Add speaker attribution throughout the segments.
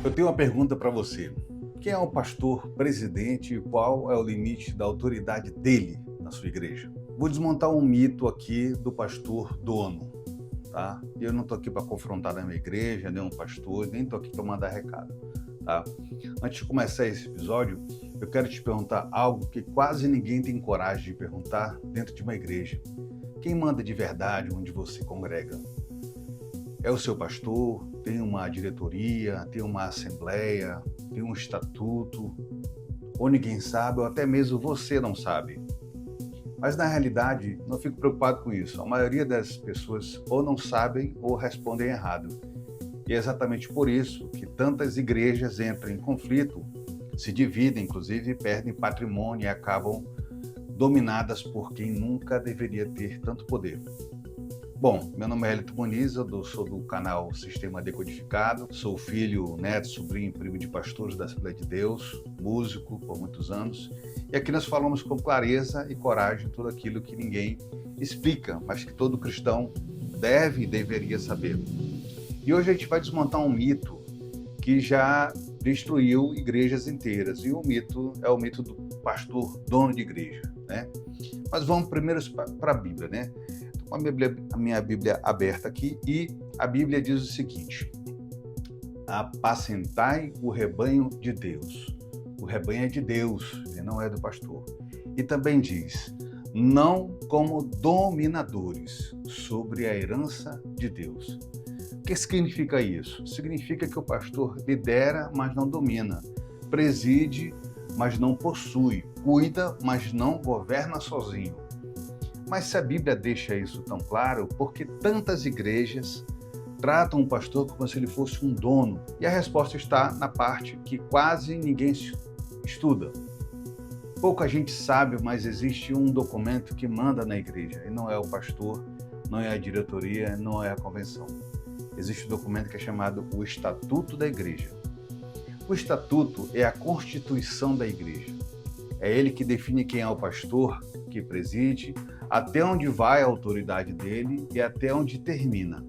Speaker 1: Eu tenho uma pergunta para você. Quem é o pastor presidente e qual é o limite da autoridade dele na sua igreja? Vou desmontar um mito aqui do pastor dono, tá? Eu não estou aqui para confrontar a minha igreja, nem um pastor, nem estou aqui para mandar recado, tá? Antes de começar esse episódio, eu quero te perguntar algo que quase ninguém tem coragem de perguntar dentro de uma igreja. Quem manda de verdade onde você congrega? É o seu pastor? Tem uma diretoria? Tem uma assembleia? Tem um estatuto? Ou ninguém sabe, ou até mesmo você não sabe. Mas na realidade, não fico preocupado com isso. A maioria das pessoas ou não sabem ou respondem errado. E é exatamente por isso que tantas igrejas entram em conflito, se dividem, inclusive, perdem patrimônio e acabam dominadas por quem nunca deveria ter tanto poder. Bom, meu nome é Elito Muniz, eu sou do canal Sistema Decodificado, sou filho, neto, sobrinho e primo de pastores da Assembleia de Deus, músico por muitos anos, e aqui nós falamos com clareza e coragem tudo aquilo que ninguém explica, mas que todo cristão deve e deveria saber. E hoje a gente vai desmontar um mito que já destruiu igrejas inteiras, e o mito é o mito do pastor dono de igreja, né? Mas vamos primeiro para a Bíblia, né? A minha Bíblia aberta aqui, e a Bíblia diz o seguinte: apacentai o rebanho de Deus. O rebanho é de Deus, e não é do pastor. E também diz: não como dominadores sobre a herança de Deus. O que significa isso? Significa que o pastor lidera, mas não domina, preside, mas não possui, cuida, mas não governa sozinho. Mas se a Bíblia deixa isso tão claro, por que tantas igrejas tratam o pastor como se ele fosse um dono? E a resposta está na parte que quase ninguém estuda. Pouca gente sabe, mas existe um documento que manda na igreja, e não é o pastor, não é a diretoria, não é a convenção. Existe um documento que é chamado o Estatuto da Igreja. O Estatuto é a constituição da igreja. É ele que define quem é o pastor que preside, até onde vai a autoridade dele e até onde termina.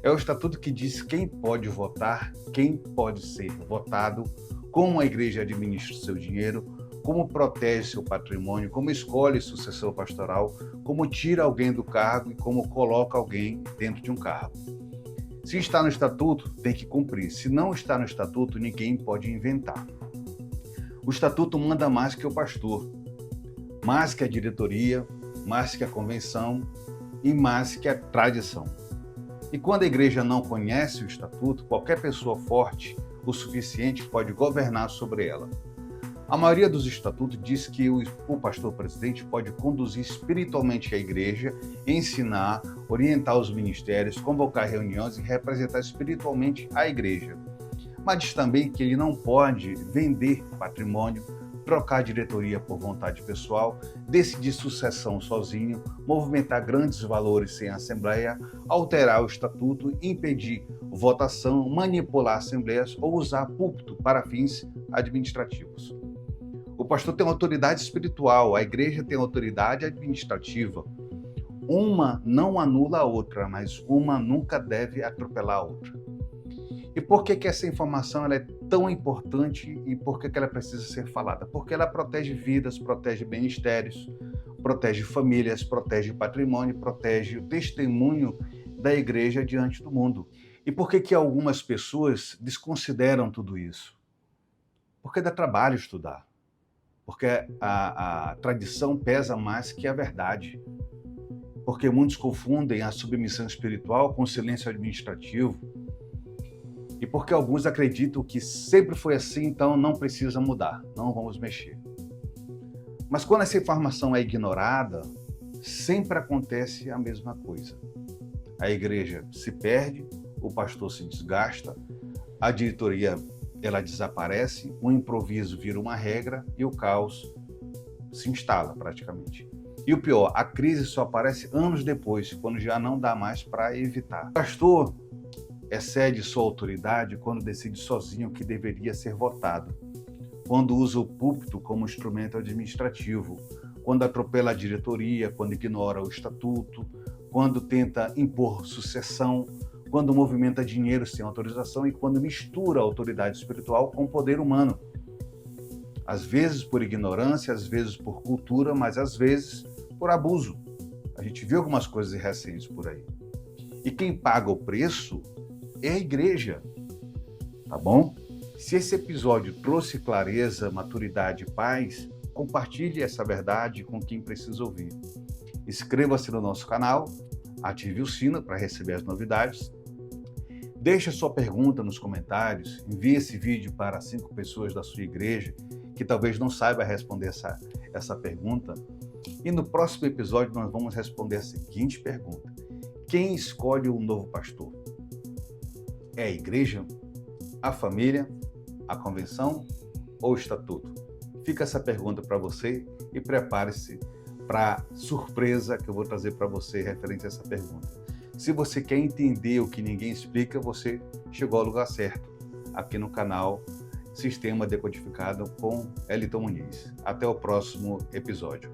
Speaker 1: É o estatuto que diz quem pode votar, quem pode ser votado, como a igreja administra o seu dinheiro, como protege seu patrimônio, como escolhe sucessor pastoral, como tira alguém do cargo e como coloca alguém dentro de um cargo. Se está no estatuto, tem que cumprir. Se não está no estatuto, ninguém pode inventar. O estatuto manda mais que o pastor, mais que a diretoria, mais que a convenção e mais que a tradição. E quando a igreja não conhece o estatuto, qualquer pessoa forte o suficiente pode governar sobre ela. A maioria dos estatutos diz que o pastor presidente pode conduzir espiritualmente a igreja, ensinar, orientar os ministérios, convocar reuniões e representar espiritualmente a igreja. Mas diz também que ele não pode vender patrimônio, trocar diretoria por vontade pessoal, decidir sucessão sozinho, movimentar grandes valores sem assembleia, alterar o estatuto, impedir votação, manipular assembleias ou usar púlpito para fins administrativos. O pastor tem autoridade espiritual, a igreja tem autoridade administrativa. Uma não anula a outra, mas uma nunca deve atropelar a outra. E por que essa informação ela é tão importante e por que ela precisa ser falada? Porque ela protege vidas, protege ministérios, protege famílias, protege patrimônio, protege o testemunho da igreja diante do mundo. E por que algumas pessoas desconsideram tudo isso? Porque dá trabalho estudar. Porque a tradição pesa mais que a verdade. Porque muitos confundem a submissão espiritual com o silêncio administrativo. E porque alguns acreditam que sempre foi assim, então não precisa mudar, não vamos mexer. Mas quando essa informação é ignorada, sempre acontece a mesma coisa. A igreja se perde, o pastor se desgasta, a diretoria ela desaparece, o improviso vira uma regra e o caos se instala praticamente. E o pior, a crise só aparece anos depois, quando já não dá mais para evitar. O pastor excede sua autoridade quando decide sozinho o que deveria ser votado, quando usa o púlpito como instrumento administrativo, quando atropela a diretoria, quando ignora o estatuto, quando tenta impor sucessão, quando movimenta dinheiro sem autorização e quando mistura a autoridade espiritual com o poder humano. Às vezes por ignorância, às vezes por cultura, mas às vezes por abuso. A gente viu algumas coisas recentes por aí. E quem paga o preço é a igreja, tá bom? Se esse episódio trouxe clareza, maturidade e paz, compartilhe essa verdade com quem precisa ouvir. Inscreva-se no nosso canal, ative o sino para receber as novidades. Deixe a sua pergunta nos comentários, envie esse vídeo para 5 pessoas da sua igreja que talvez não saiba responder essa pergunta. E no próximo episódio nós vamos responder a seguinte pergunta: quem escolhe o novo pastor? É a igreja, a família, a convenção ou o estatuto? Fica essa pergunta para você e prepare-se para a surpresa que eu vou trazer para você referente a essa pergunta. Se você quer entender o que ninguém explica, você chegou ao lugar certo, aqui no canal Sistema Decodificado com Elton Muniz. Até o próximo episódio.